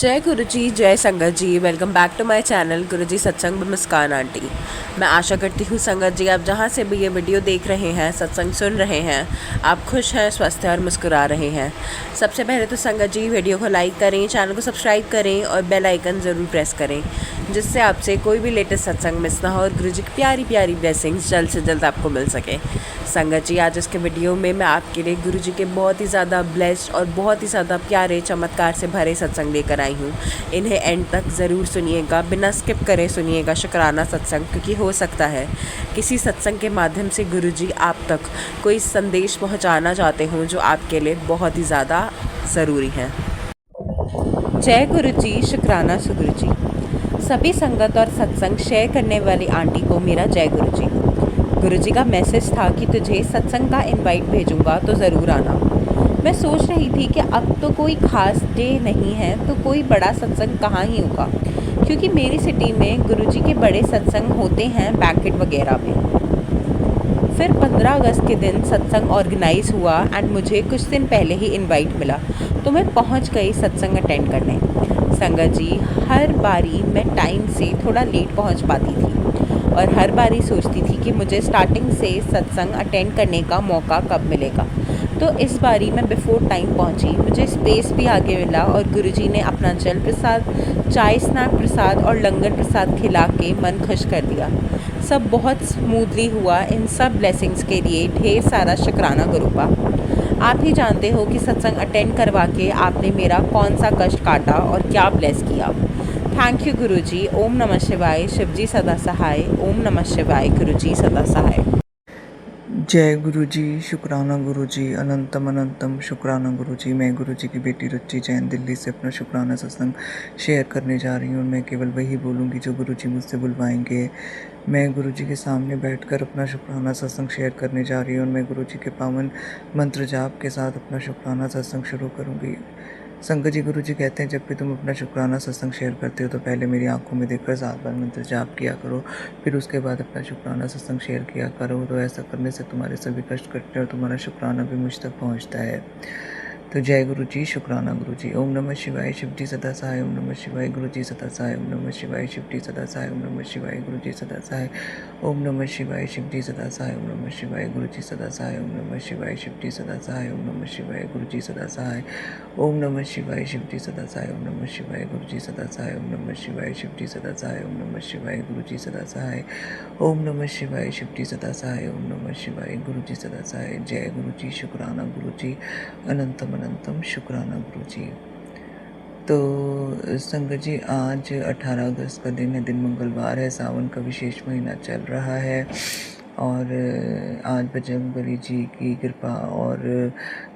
जय गुरु जी, जय संगत जी। Welcome back to my channel Guru ji सत्संग में मुस्कान आंटी। मैं आशा करती हूँ संगत जी, आप जहाँ से भी ये वीडियो देख रहे हैं, सत्संग सुन रहे हैं, आप खुश हैं, स्वस्थ हैं और मुस्कुरा रहे हैं। सबसे पहले तो संगत जी वीडियो को लाइक करें, चैनल को सब्सक्राइब करें और बेल आइकन ज़रूर प्रेस करें, जिससे आपसे कोई भी लेटेस्ट सत्संग मिस ना हो और गुरु जी की प्यारी प्यारी ब्लेसिंग्स जल्द से जल्द आपको मिल सके। संगत जी, आज इसके वीडियो में मैं आपके लिए गुरु जी के बहुत ही ज़्यादा ब्लेस्ड और बहुत ही ज़्यादा प्यारे चमत्कार से भरे सत्संग लेकर आई हूँ। इन्हें एंड तक ज़रूर सुनिएगा, बिना स्किप करे सुनिएगा शुक्राना सत्संग, क्योंकि हो सकता है किसी सत्संग के माध्यम से गुरु जी आप तक कोई संदेश पहुँचाना चाहते हों जो आपके लिए बहुत ही ज़्यादा ज़रूरी है। जय गुरु जी, शुक्राना सुगुरु जी। सभी संगत और सत्संग शेयर करने वाली आंटी को मेरा जय गुरु जी। गुरु जी का मैसेज था कि तुझे सत्संग का इनवाइट भेजूंगा तो ज़रूर आना। मैं सोच रही थी कि अब तो कोई ख़ास डे नहीं है तो कोई बड़ा सत्संग कहाँ ही होगा, क्योंकि मेरी सिटी में गुरु जी के बड़े सत्संग होते हैं बैंकेट वगैरह में। फिर 15 अगस्त के दिन सत्संग ऑर्गेनाइज़ हुआ एंड मुझे कुछ दिन पहले ही इनवाइट मिला, तो मैं पहुंच गई सत्संग अटेंड करने। संगत जी, हर बारी मैं टाइम से थोड़ा लेट पहुंच पाती थी और हर बारी सोचती थी कि मुझे स्टार्टिंग से सत्संग अटेंड करने का मौका कब मिलेगा। तो इस बारी मैं बिफ़ोर टाइम पहुंची, मुझे स्पेस भी आगे मिला और गुरुजी ने अपना जल प्रसाद, चाय स्नैक प्रसाद और लंगर प्रसाद खिला के मन खुश कर दिया। सब बहुत स्मूथली हुआ। इन सब ब्लेसिंग्स के लिए ढेर सारा शुक्राना गुरुपा। आप ही जानते हो कि सत्संग अटेंड करवा के आपने मेरा कौन सा कष्ट काटा और क्या ब्लेस किया। थैंक यू गुरुजी। ओम नमः शिवाय, शिवजी सदा सहाय। ओम नमः शिवाय, गुरुजी सदा सहाय। जय गुरु जी, शुक्राना गुरु जी, अनंतम अनंतम शुक्राना गुरु जी। मैं गुरु जी की बेटी रुचि जैन दिल्ली से अपना शुक्राना सत्संग शेयर करने जा रही हूँ और मैं केवल वही बोलूँगी जो गुरु जी मुझसे बुलवाएंगे। मैं गुरु जी के सामने बैठकर अपना शुक्राना सत्संग शेयर करने जा रही हूँ और मैं गुरु जी के पावन मंत्र जाप के साथ अपना शुक्राना सत्संग शुरू करूँगी। संगत जी, गुरु जी कहते हैं जब भी तुम अपना शुक्राना सत्संग शेयर करते हो तो पहले मेरी आंखों में देखकर 7 बार मंत्र जाप किया करो, फिर उसके बाद अपना शुक्राना सत्संग शेयर किया करो। तो ऐसा करने से तुम्हारे सभी कष्ट कटते हैं और तुम्हारा शुक्राना भी मुझ तक पहुंचता है। तो जय गुरु जी, शुक्राना गुरु जी। ओम नमः शिवाय, शिव जी सदा सहाय। ओम नमः शिवाय, गुरु जी सदा सहाय। ओम नमः शिवाय, शिव जी सदा सहाय। ओम नमः शिवाय, गुरु जी सदा सहाय। ओम नमः शिवाय, शिव जी सदा सहाय। ओम नमः शिवाय, गुरु जी सदा सहाय। ओम नमः शिवाय, शिव जी सदा सहाय। ओम नमः शिवाय, गुरु जी सदा सहाय। ओम नमः शिवाय, शिव जी सदा सहाय। ओम नमः शिवाय, गुरु जी सदा सहाय। ओम नमः शिवाय, शिव जी सदा सहाय। ओम नमः शिवाय, गुरु जी सदा सहाय। ओम नमः शिवाय, शिव जी सदा सहाय। ओम नमः शिवाय, गुरु जी सदा सहाय। जय गुरु जी, शुक्राना गुरु जी, अनंतम अनंतम शुक्राना गुरु जी। तो संगत जी, आज 18 अगस्त का दिन है, दिन मंगलवार है, सावन का विशेष महीना चल रहा है और आज बजरंगबली जी की कृपा और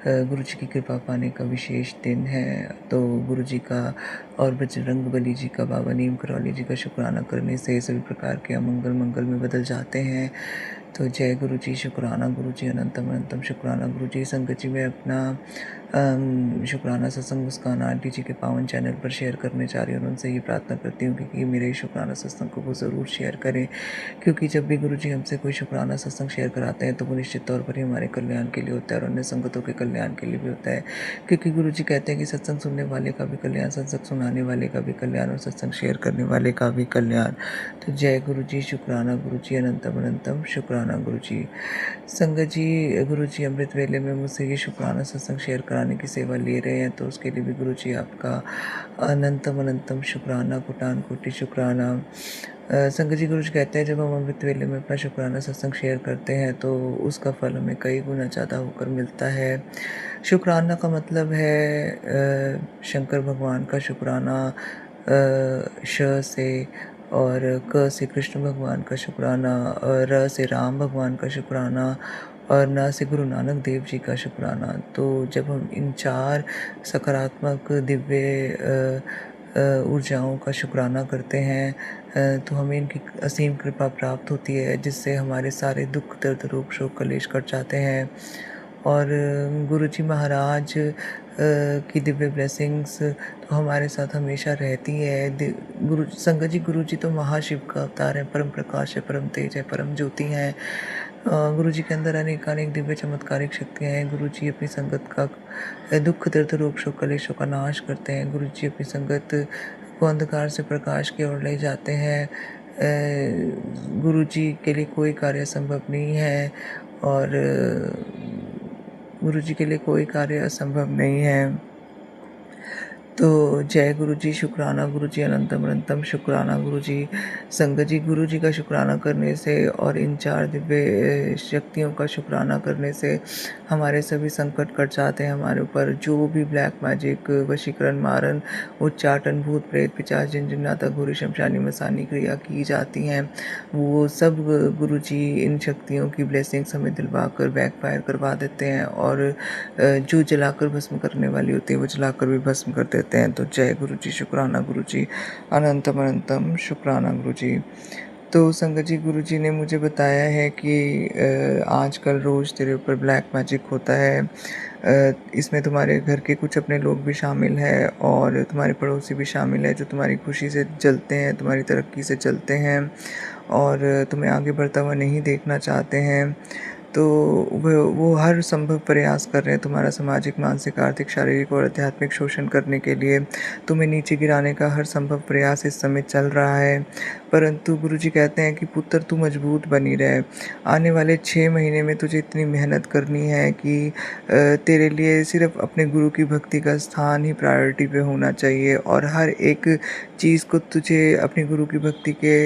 गुरु जी की कृपा पाने का विशेष दिन है। तो गुरु जी का और बजरंगबली जी का, बाबा नीम करौली जी का शुक्राना करने से सभी प्रकार के अमंगल मंगल में बदल जाते हैं। तो जय गुरु जी, शुक्राना गुरु जी, अनंतम अनंतम शुक्राना गुरु जी। संगत जी, मैं अपना शुक्राना सत्संग मुस्कान आंटी जी के पावन चैनल पर शेयर करने जा रही हूँ। उनसे ये प्रार्थना करती हूँ कि मेरे शुक्राना सत्संग को वो ज़रूर शेयर करें, क्योंकि जब भी गुरु जी हमसे कोई शुक्राना सत्संग शेयर कराते हैं तो वो निश्चित तौर पर ही हमारे कल्याण के लिए होता है और अन्य संगतों के कल्याण के लिए भी होता है। क्योंकि गुरु जी कहते हैं कि सत्संग सुनने वाले का भी कल्याण, सत्संग सुनाने वाले का भी कल्याण और सत्संग शेयर करने वाले का भी कल्याण। तो जय गुरु जी, शुक्राना गुरु जी, अनंतम अनंतम शुक्राना गुरु जी। संगत जी, गुरु जी अमृत वेले में मुझसे ये शुक्राना सत्संग शेयर कराने की सेवा ले रहे हैं, तो उसके लिए भी गुरु जी आपका अनंतम अनंतम शुक्राना, कोटान कोटि शुक्राना। संगत जी, गुरु जी कहते हैं जब हम अमृत वेले में अपना शुक्राना सत्संग शेयर करते हैं तो उसका फल हमें कई गुना ज़्यादा होकर मिलता है। शुक्राना का मतलब है शंकर भगवान का शुक्राना, श से, और क से कृष्ण भगवान का शुक्राना, और र से राम भगवान का शुक्राना, और न से गुरु नानक देव जी का शुक्राना। तो जब हम इन 4 सकारात्मक दिव्य ऊर्जाओं का शुक्राना करते हैं तो हमें इनकी असीम कृपा प्राप्त होती है, जिससे हमारे सारे दुख, दर्द, रोग, शोक, कलेश कट जाते हैं। और गुरु जी महाराज की दिव्य ब्लेसिंग्स तो हमारे साथ हमेशा रहती है। संगत जी, गुरु जी तो महाशिव का अवतार है, परम प्रकाश है, परम तेज है, परम ज्योति हैं। गुरु जी के अंदर अनेक दिव्य चमत्कारिक शक्तियाँ हैं। गुरु जी अपनी संगत का दुख दर्द रोग शोक कलेशों का नाश करते हैं। गुरु जी अपनी संगत को अंधकार से प्रकाश की ओर ले जाते हैं। गुरु जी के लिए कोई कार्य असंभव नहीं है और गुरु जी के लिए कोई कार्य असंभव नहीं है। तो जय गुरु जी, शुक्राना गुरु जी, अनंतम अनंतम शुक्राना गुरु जी। संगत जी, गुरु जी का शुक्राना करने से और इन 4 दिव्य शक्तियों का शुक्राना करने से हमारे सभी संकट कट जाते हैं। हमारे ऊपर जो भी ब्लैक मैजिक, वशीकरण, मारन, उच्चाटन, भूत प्रेत, पिशाच, जिन जिन्नाता, घोरी, शमशानी, मसानी क्रिया की जाती हैं, वो सब गुरु जी इन शक्तियों की ब्लेसिंग्स हमें दिलवा कर बैकफायर करवा देते हैं और जो जलाकर भस्म करने वाली होती है वो जलाकर भी भस्म कर देते हैं। तो जय गुरु जी, शुक्राना गुरु जी, अनंतम अनंतम शुक्राना गुरु जी। तो संगत जी, गुरु जी ने मुझे बताया है कि आजकल रोज़ तेरे ऊपर ब्लैक मैजिक होता है। इसमें तुम्हारे घर के कुछ अपने लोग भी शामिल हैं और तुम्हारे पड़ोसी भी शामिल हैं जो तुम्हारी खुशी से जलते हैं, तुम्हारी तरक्की से जलते हैं और तुम्हें आगे बढ़ता हुआ नहीं देखना चाहते हैं। तो वो हर संभव प्रयास कर रहे हैं तुम्हारा सामाजिक, मानसिक, आर्थिक, शारीरिक और आध्यात्मिक शोषण करने के लिए। तुम्हें नीचे गिराने का हर संभव प्रयास इस समय चल रहा है, परंतु गुरुजी कहते हैं कि पुत्र तू मजबूत बनी रहे। आने वाले 6 महीने में तुझे इतनी मेहनत करनी है कि तेरे लिए सिर्फ अपने गुरु की भक्ति का स्थान ही प्रायोरिटी पे होना चाहिए और हर एक चीज़ को तुझे अपने गुरु की भक्ति के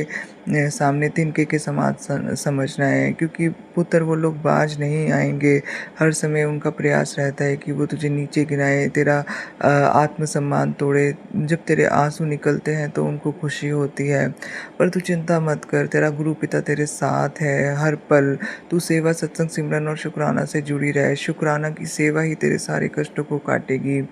सामने तिनके के समान समझना है, क्योंकि पुत्र वो लोग बाज नहीं आएंगे। हर समय उनका प्रयास रहता है कि वो तुझे नीचे गिराए, तेरा आत्मसम्मान तोड़े। जब तेरे आंसू निकलते हैं तो उनको खुशी होती है, पर तू चिंता मत कर, तेरा गुरु पिता तेरे साथ है हर पल। तू सेवा, सत्संग, सिमरन और शुक्राना से जुड़ी रहे। शुक्राना की सेवा ही तेरे सारे कष्टों को काटेगी।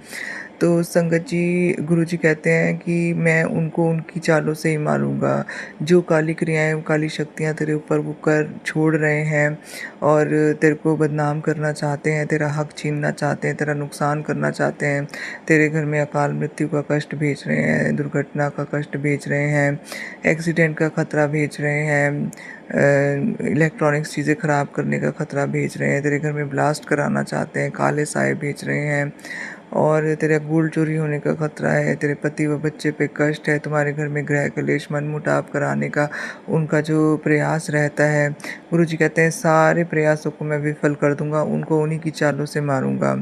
तो संगत जी, गुरु जी कहते हैं कि मैं उनको उनकी चालों से ही मारूंगा। जो काली क्रियाएं, काली शक्तियां तेरे ऊपर वो कर छोड़ रहे हैं और तेरे को बदनाम करना चाहते हैं, तेरा हक छीनना चाहते हैं, तेरा नुकसान करना चाहते हैं, तेरे घर में अकाल मृत्यु का कष्ट भेज रहे हैं, दुर्घटना का कष्ट भेज रहे हैं, एक्सीडेंट का खतरा भेज रहे हैं, इलेक्ट्रॉनिक्स चीज़ें ख़राब करने का खतरा भेज रहे हैं, तेरे घर में ब्लास्ट कराना चाहते हैं, काले साए भेज रहे हैं और तेरा गोल्ड चोरी होने का खतरा है, तेरे पति व बच्चे पे कष्ट है, तुम्हारे घर में गृह कलेश, मन मुटाव कराने का उनका जो प्रयास रहता है, गुरुजी कहते हैं सारे प्रयासों को मैं विफल कर दूंगा, उनको उन्हीं की चालों से मारूंगा।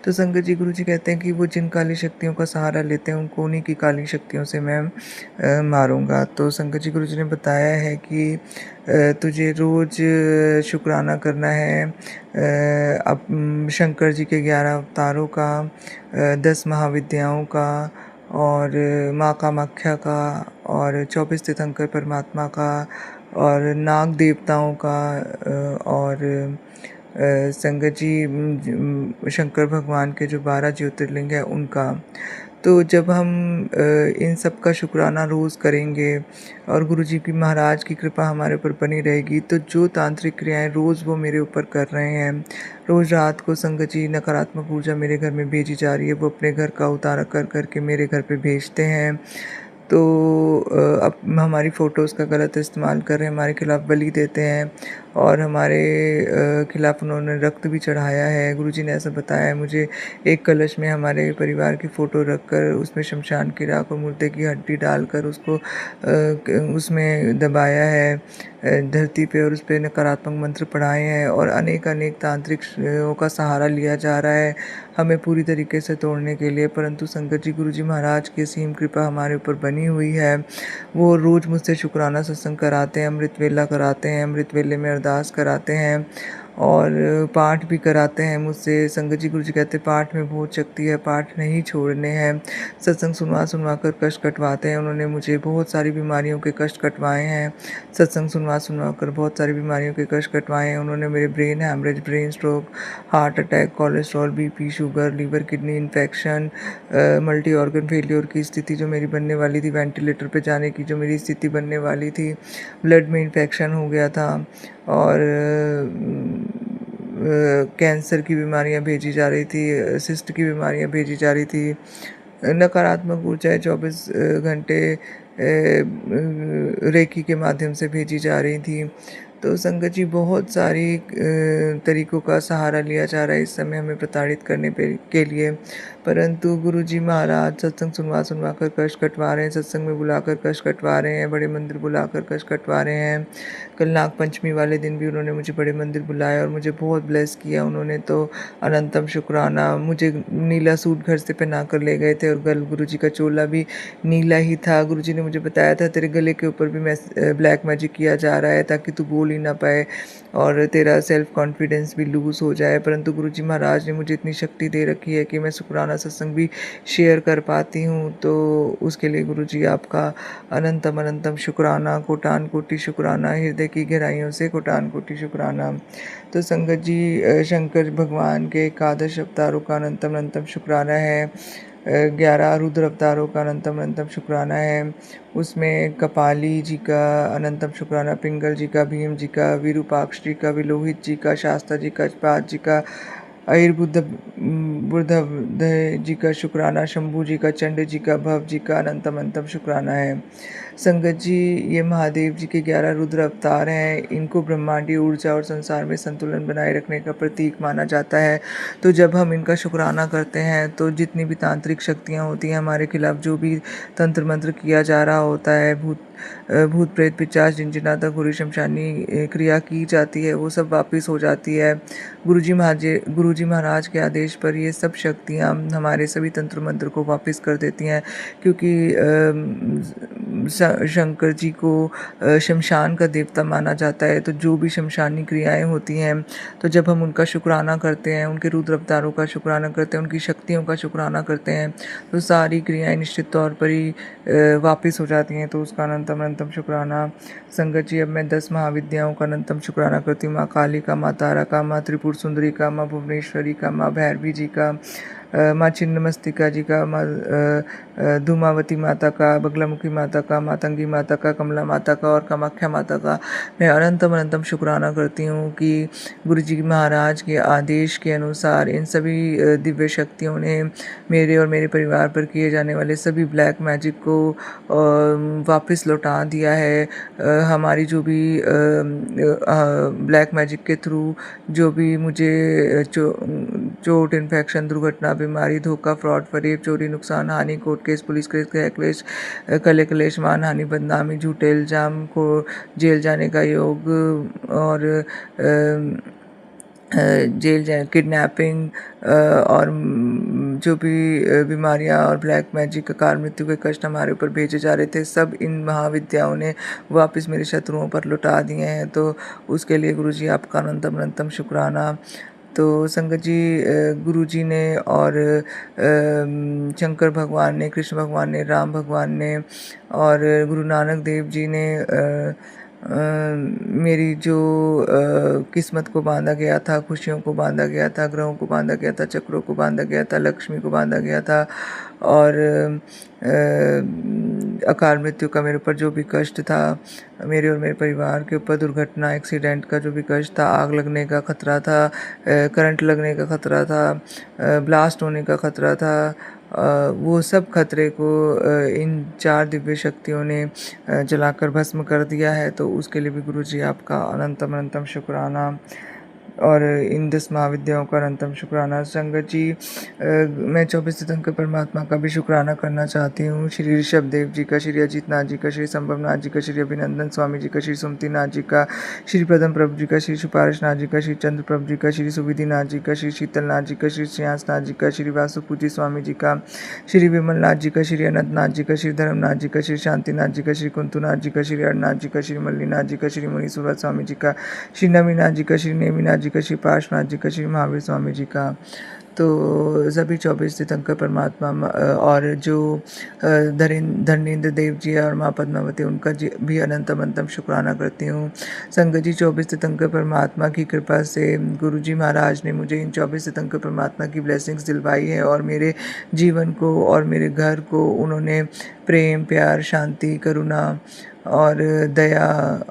तो संगत जी, गुरुजी कहते हैं कि वो जिन काली शक्तियों का सहारा लेते हैं उनको उन्हीं की काली शक्तियों से मैं मारूंगा। तो संगत जी, गुरुजी ने बताया है कि तुझे रोज़ शुक्राना करना है अब शंकर जी के 11 अवतारों का, 10 महाविद्याओं का और माँ कामाख्या का और 24 तीर्थंकर परमात्मा का और नाग देवताओं का और संगत जी शंकर भगवान के जो 12 ज्योतिर्लिंग है उनका। तो जब हम इन सब का शुक्राना रोज़ करेंगे और गुरु जी की, महाराज की कृपा हमारे ऊपर बनी रहेगी, तो जो तांत्रिक क्रियाएं रोज़ वो मेरे ऊपर कर रहे हैं, रोज़ रात को संगत जी नकारात्मक ऊर्जा मेरे घर में भेजी जा रही है, वो अपने घर का उतारा कर करके मेरे घर पे भेजते हैं। तो अब हमारी फ़ोटोज़ का गलत इस्तेमाल कर रहे हैं, हमारे खिलाफ़ बलि देते हैं और हमारे खिलाफ़ उन्होंने रक्त भी चढ़ाया है। गुरुजी ने ऐसा बताया है मुझे। एक कलश में हमारे परिवार की फ़ोटो रखकर उसमें शमशान की राख और मुर्दे की हड्डी डालकर उसको उसमें दबाया है धरती पे और उस पर नकारात्मक मंत्र पढ़ाए हैं और अनेक तांत्रिक का सहारा लिया जा रहा है हमें पूरी तरीके से तोड़ने के लिए। परंतु संगत जी, गुरुजी महाराज की असीम कृपा हमारे ऊपर बनी हुई है। वो रोज़ मुझसे शुक्राना सत्संग कराते हैं, अमृत वेला कराते हैं, अमृत वेले में अरदास कराते हैं और पाठ भी कराते हैं मुझसे। संगत जी, गुरुजी कहते हैं पाठ में बहुत शक्ति है, पाठ नहीं छोड़ने हैं। सत्संग सुनवा कर कष्ट कटवाते हैं। उन्होंने मुझे बहुत सारी बीमारियों के कष्ट कटवाए हैं। सत्संग सुनवा कर बहुत सारी बीमारियों के कष्ट कटवाए हैं उन्होंने। मेरे brain haemorrhage, brain stroke, heart attack, cholesterol, BP, sugar, liver, kidney infection, multi organ failure की स्थिति जो मेरी बनने वाली थी, वेंटिलेटर पे जाने की जो मेरी स्थिति बनने वाली थी, ब्लड में इन्फेक्शन हो गया था और कैंसर की बीमारियां भेजी जा रही थी, सिस्ट की बीमारियां भेजी जा रही थी, नकारात्मक ऊर्जाएं 24 घंटे रेकी के माध्यम से भेजी जा रही थी। तो संगत जी बहुत सारी तरीक़ों का सहारा लिया जा रहा है इस समय हमें प्रताड़ित करने के लिए, परंतु गुरुजी महाराज सत्संग सुनवा कर कष्ट कटवा रहे हैं, सत्संग में बुलाकर कष्ट कटवा रहे हैं, बड़े मंदिर बुलाकर कष्ट कटवा रहे हैं। कल नाग पंचमी वाले दिन भी उन्होंने मुझे बड़े मंदिर बुलाया और मुझे बहुत ब्लेस किया उन्होंने, तो अनंतम शुक्राना। मुझे नीला सूट घर से पहना कर ले गए थे और गल गुरुजी का चोला भी नीला ही था। गुरुजी ने मुझे बताया था तेरे गले के ऊपर भी ब्लैक मैजिक किया जा रहा है ताकि तू बोल ही ना पाए और तेरा सेल्फ कॉन्फिडेंस भी लूज़ हो जाए, परंतु गुरुजी महाराज ने मुझे इतनी शक्ति दे रखी है कि मैं शुक्राना सत्संग भी शेयर कर पाती हूँ। तो उसके लिए गुरुजी आपका अनंतम अनंतम शुक्राना, कोटान कोटि शुक्राना, हृदय की गहराइयों से कोटान कोटि शुक्राना। तो संगत जी शंकर भगवान के एकादश अवतारों का अनंतम अनंतम शुक्राना है, 11 रुद्र अवतारों का अनंतम अनंतम शुक्राना है। उसमें कपाली जी का अनंतम शुक्राना, पिंगल जी का, भीम जी का, विरूपाक्ष जी का, विलोहित जी का, शास्ता जी का, पाद जी का, बुद्ध जी का शुक्राना, शंभू जी का, चंड जी का, भव जी का अनंतम अनंतम शुक्राना है। संगत जी ये महादेव जी के 11 रुद्र अवतार हैं, इनको ब्रह्मांडीय ऊर्जा और संसार में संतुलन बनाए रखने का प्रतीक माना जाता है। तो जब हम इनका शुक्राना करते हैं तो जितनी भी तांत्रिक शक्तियाँ होती हैं हमारे खिलाफ, जो भी तंत्र मंत्र किया जा रहा होता है, भूत प्रेत पिशाच जिनजिनाता घुरी शमशानी क्रिया की जाती है, वो सब वापस हो जाती है। गुरुजी महाराज के आदेश पर ये सब शक्तियाँ हमारे सभी तंत्र मंत्र को वापस कर देती हैं, क्योंकि शंकर जी को शमशान का देवता माना जाता है। तो जो भी शमशानी क्रियाएं होती हैं, तो जब हम उनका शुक्राना करते हैं, उनके रुद्र अवतारों का शुक्राना करते हैं, उनकी शक्तियों का शुक्राना करते हैं, तो सारी क्रियाएं निश्चित तौर पर ही वापस हो जाती हैं। तो उसका अनंतम अनंतम शुक्राना। संगत जी अब मैं 10 महाविद्याओं का अनंतम शुक्राना करती हूँ। माँ काली का, माँ तारा का, माँ त्रिपुर सुंदरी का, माँ भुवनेश्वरी का, माँ भैरवी जी का, माँ छिन्नमस्तिका जी का, माँ धूमावती माता का, बगलामुखी माता का, मातंगी माता का, कमला माता का और कामाख्या माता का मैं अनंतम अनंतम शुक्राना करती हूँ कि गुरु जी महाराज के आदेश के अनुसार इन सभी दिव्य शक्तियों ने मेरे और मेरे परिवार पर किए जाने वाले सभी ब्लैक मैजिक को वापस लौटा दिया है। हमारी जो भी ब्लैक मैजिक के थ्रू जो भी मुझे चोट, इन्फेक्शन, दुर्घटना, बीमारी, धोखा, फ्रॉड, फरेब, चोरी, नुकसान, हानि, कोर्ट केस, पुलिस केस, गृह क्लेश, कले कलेश, मान हानि, बदनामी, झूठे इल्जाम को जेल जाने का योग और किडनैपिंग और जो भी बीमारियां और ब्लैक मैजिक का कार मृत्यु के कष्ट हमारे ऊपर भेजे जा रहे थे, सब इन महाविद्याओं ने वापस मेरे शत्रुओं पर लौटा दिए हैं। तो उसके लिए गुरुजी आपका अनंतम अनंतम शुक्राना। तो संगत जी गुरुजी ने और शंकर भगवान ने, कृष्ण भगवान ने, राम भगवान ने और गुरु नानक देव जी ने मेरी जो किस्मत को बांधा गया था, खुशियों को बांधा गया था, ग्रहों को बांधा गया था, चक्रों को बांधा गया था, लक्ष्मी को बांधा गया था और अकाल मृत्यु का मेरे ऊपर जो भी कष्ट था, मेरे और मेरे परिवार के ऊपर दुर्घटना, एक्सीडेंट का जो भी कष्ट था, आग लगने का खतरा था, करंट लगने का खतरा था, ब्लास्ट होने का खतरा था, वो सब खतरे को इन 4 दिव्य शक्तियों ने जलाकर भस्म कर दिया है। तो उसके लिए भी गुरुजी आपका अनंतम अनंतम शुक्राना और इन 10 महाविद्याओं का अनंतम शुक्राना। संगत जी मैं 24 तीर्थंकर परमात्मा का भी शुक्राना करना चाहती हूँ। श्री ऋषभ देव जी का, श्री अजीत नाथ जी का, श्री संभव नाथ जी का, श्री अभिनंदन स्वामी जी का, श्री सुमति नाथ जी का, श्री पदम प्रभु जी का, श्री सुपारश नाथ जी का, श्री चंद्र प्रभु जी का, श्री सुविधि नाथ जी का, श्री शीतल नाथ जी का, श्री श्रेयांस नाथ जी का, श्री वासुपूजी स्वामी जी का, श्री विमल नाथ जी का, श्री अनंत नाथ जी का, श्री धर्मनाथ जी का, श्री शांतिनाथ जी का, श्री कुंतुनाथ जी का, श्री अरनाथ जी का, श्री मल्लीनाथ जी का, श्री मुनीश्वर स्वामी जी का, श्री नवीनाथ जी का, श्री नेमिनाथ जी का, श्री पार्श्वनाथ जी का, श्री महावीर स्वामी जी का। तो सभी 24 तीर्थंकर परमात्मा और जो धर्मेंद्र देव जी और माँ पद्मावती, उनका भी अनंतम अनंतम शुक्राना करती हूँ। संगत जी 24 तीर्थंकर परमात्मा की कृपा से गुरु जी महाराज ने मुझे इन 24 तीर्थंकर परमात्मा की ब्लेसिंग्स दिलवाई है और मेरे जीवन को और मेरे घर को उन्होंने प्रेम, प्यार, शांति, करुणा और दया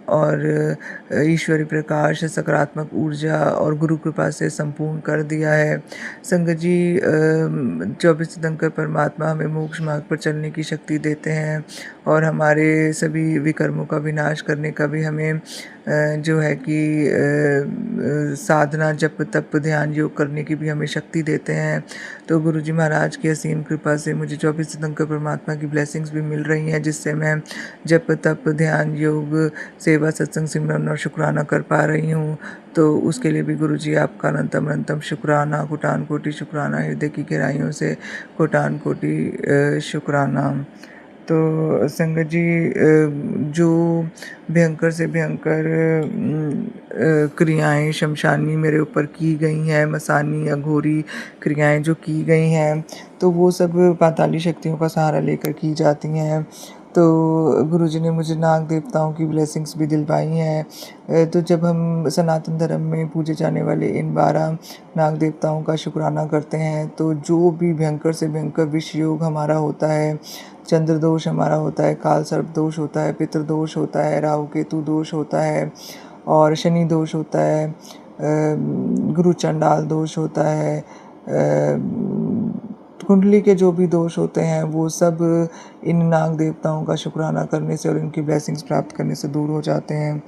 और ईश्वरी प्रकाश, सकारात्मक ऊर्जा और गुरु कृपा से संपूर्ण कर दिया है। संगत जी 24 तीर्थंकर परमात्मा हमें मोक्ष मार्ग पर चलने की शक्ति देते हैं और हमारे सभी विकर्मों का विनाश करने का भी हमें जो है कि साधना, जप, तप, ध्यान, योग करने की भी हमें शक्ति देते हैं। तो गुरुजी महाराज की असीम कृपा से मुझे 24 तीर्थंकर परमात्मा की ब्लेसिंग्स भी मिल रही हैं, जिससे मैं जप, तप, ध्यान, योग, सेवा, सत्संग, सिमरन और शुक्राना कर पा रही हूँ। तो उसके लिए भी गुरुजी आपका अनंतम अनंतम शुक्राना, कोटान कोटि शुक्राना, हृदय की गहराइयों से कोटान कोटि शुक्राना। तो संगत जी, जो भयंकर से भयंकर क्रियाएं शमशानी मेरे ऊपर की गई हैं, मसानी अघोरी क्रियाएं जो की गई हैं, तो वो सब पाताली शक्तियों का सहारा लेकर की जाती हैं। तो गुरुजी ने मुझे नाग देवताओं की ब्लेसिंग्स भी दिलवाई हैं। तो जब हम सनातन धर्म में पूजे जाने वाले इन 12 नाग देवताओं का शुक्राना करते हैं, तो जो भी भयंकर से भयंकर विष योग हमारा होता है, चंद्र दोष हमारा होता है, काल सर्प दोष होता है, पितृ दोष होता है, राहु केतु दोष होता है और शनि दोष होता है, गुरु चंडाल दोष होता है, कुंडली के जो भी दोष होते हैं वो सब इन नाग देवताओं का शुक्राना करने से और इनकी ब्लेसिंग्स प्राप्त करने से दूर हो जाते हैं।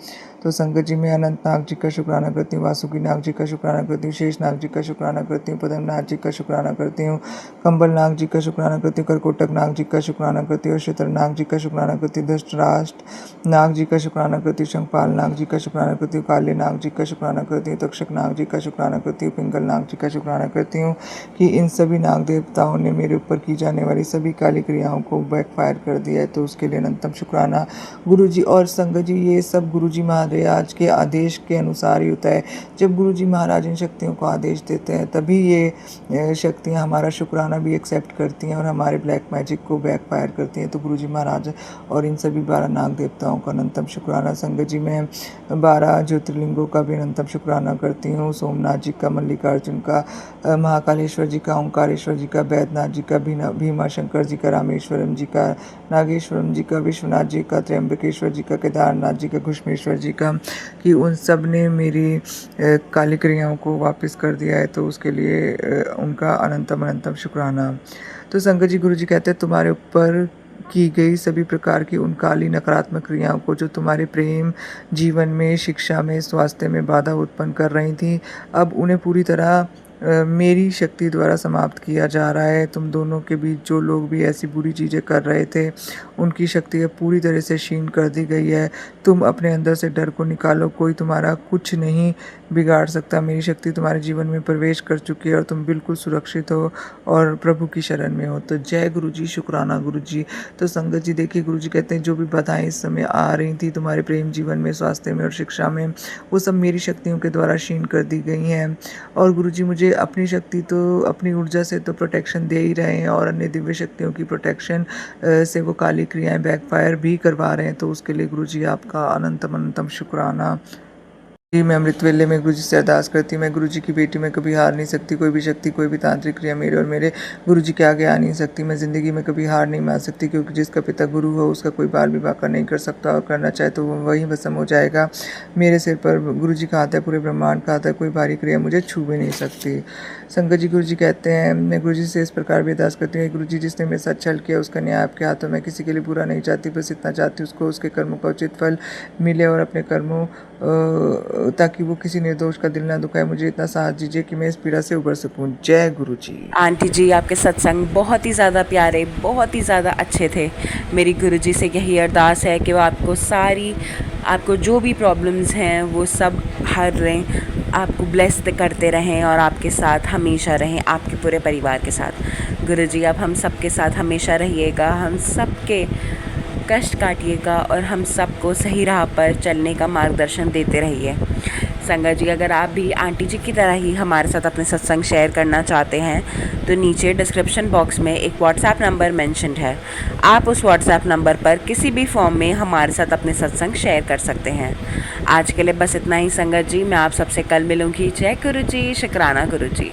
तो संगत जी, मैं अनंत नाग जी का शुक्राना करती हूँ, वासुकी नाग जी का शुक्राना करती हूँ, शेष नाग जी का शुक्राना करती हूँ, पद्म नाग जी का शुक्राना करती हूँ, कंबल नाग जी का शुक्राना करती हूँ, करकोटक नाग जी का शुक्राना करती हूँ, शत्र नाग जी का शुक्राना करती हूँ, धृतराष्ट्र नाग जी का शुक्राना करती हूँ, शंखपाल नाग जी का शुक्राना करती हूँ, काले नाग जी का शुक्राना करती हूँ, तक्षक नाग जी का शुक्राना करती हूँ, पिंगल नाग जी का शुक्राना करती हूँ कि इन सभी नाग देवताओं ने मेरे ऊपर की जाने वाली सभी काली क्रियाओं को बैकफायर कर दिया है। तो उसके लिए अनंतम शुक्राना गुरुजी। और संगत जी, ये सब गुरुजी महाराज के आदेश के अनुसार ही होता है। जब गुरुजी महाराज इन शक्तियों को आदेश देते हैं, तभी ये शक्तियाँ हमारा शुक्राना भी एक्सेप्ट करती हैं और हमारे ब्लैक मैजिक को बैकफायर करती हैं। तो गुरुजी महाराज और इन सभी 12 नाग देवताओं का अनंतम शुक्राना। संगत जी, मैं 12 ज्योतिर्लिंगों का भी अनंतम शुक्राना करती हूँ। सोमनाथ जी का, मल्लिकार्जुन का, महाकालेश्वर जी का, ओंकारेश्वर जी का, बैद्यनाथ जी का, भीमा शंकर जी का, रामेश्वरम जी का, नागेश्वरम जी का, विश्वनाथ जी का, त्र्यंबकेश्वर जी का, केदारनाथ जी का, घुष्मेश्वर जी का, कि उन सब ने मेरी काली क्रियाओं को वापस कर दिया है। तो उसके लिए उनका अनंतम अनंतम शुक्राना। तो संगत जी, गुरु जी कहते हैं, तुम्हारे ऊपर की गई सभी प्रकार की उन काली नकारात्मक क्रियाओं को जो तुम्हारे प्रेम जीवन में, शिक्षा में, स्वास्थ्य में बाधा उत्पन्न कर रही थी, अब उन्हें पूरी तरह मेरी शक्ति द्वारा समाप्त किया जा रहा है। तुम दोनों के बीच जो लोग भी ऐसी बुरी चीज़ें कर रहे थे, उनकी शक्ति अब पूरी तरह से क्षीण कर दी गई है। तुम अपने अंदर से डर को निकालो, कोई तुम्हारा कुछ नहीं बिगाड़ सकता। मेरी शक्ति तुम्हारे जीवन में प्रवेश कर चुकी है और तुम बिल्कुल सुरक्षित हो और प्रभु की शरण में हो। तो जय गुरु जी, शुक्राना गुरु जी। तो संगत जी, देखिए, गुरु जी कहते हैं, जो भी बाधाएं इस समय आ रही थी तुम्हारे प्रेम जीवन में, स्वास्थ्य में और शिक्षा में, वो सब मेरी शक्तियों के द्वारा क्षीण कर दी गई हैं। और गुरु जी मुझे अपनी शक्ति तो, अपनी ऊर्जा से तो प्रोटेक्शन दे ही रहे हैं और अन्य दिव्य शक्तियों की प्रोटेक्शन से वो काली क्रियाएं बैकफायर भी करवा रहे हैं। तो उसके लिए गुरु जी आपका अनंतम अनंतम शुक्राना जी। मैं अमृत वेले में गुरु जी से अरदास करती हूँ, मैं गुरु जी की बेटी में कभी हार नहीं सकती। कोई भी शक्ति, कोई भी तांत्रिक क्रिया मेरे और मेरे गुरु जी के आगे आ नहीं सकती। मैं ज़िंदगी में कभी हार नहीं मान सकती, क्योंकि जिसका पिता गुरु हो उसका कोई बाल विवाह कर नहीं कर सकता, और करना चाहे तो वो वहीं भस्म हो जाएगा। मेरे सिर पर गुरु जी का हाथ है, पूरे ब्रह्मांड का हाथ है, कोई भारी क्रिया मुझे छू भी नहीं सकती। संगत जी, गुरु जी कहते हैं, मैं गुरु जी से इस प्रकार भी अरदास करती हूँ, गुरु जी जिसने मेरे साथ छल किया उसका न्याय आपके हाथों में। किसी के लिए बुरा नहीं चाहती, बस इतना चाहती उसको उसके कर्मों का उचित फल मिले और अपने कर्मों ताकि वो किसी निर्दोष का दिल ना दुखाए। मुझे इतना साहस दीजिए कि मैं इस पीड़ा से उबर सकूं। जय गुरु जी। आंटी जी, आपके सत्संग बहुत ही ज़्यादा प्यारे, बहुत ही ज़्यादा अच्छे थे। मेरी गुरु जी से यही अरदास है कि वो आपको जो भी प्रॉब्लम्स हैं वो सब हर रहें, आपको ब्लेस करते रहें और आपके साथ हमेशा रहें, आपके पूरे परिवार के साथ। गुरु जी, आप हम सब के साथ हमेशा रहिएगा, हम सब के कष्ट काटिएगा और हम सबको सही राह पर चलने का मार्गदर्शन देते रहिए। संगत जी, अगर आप भी आंटी जी की तरह ही हमारे साथ अपने सत्संग शेयर करना चाहते हैं, तो नीचे डिस्क्रिप्शन बॉक्स में एक व्हाट्सएप नंबर मेंशन्ड है। आप उस व्हाट्सएप नंबर पर किसी भी फॉर्म में हमारे साथ अपने सत्संग शेयर कर सकते हैं। आज के लिए बस इतना ही संगत जी, मैं आप सबसे कल मिलूँगी। जय गुरु जी, शुक्राना गुरु जी।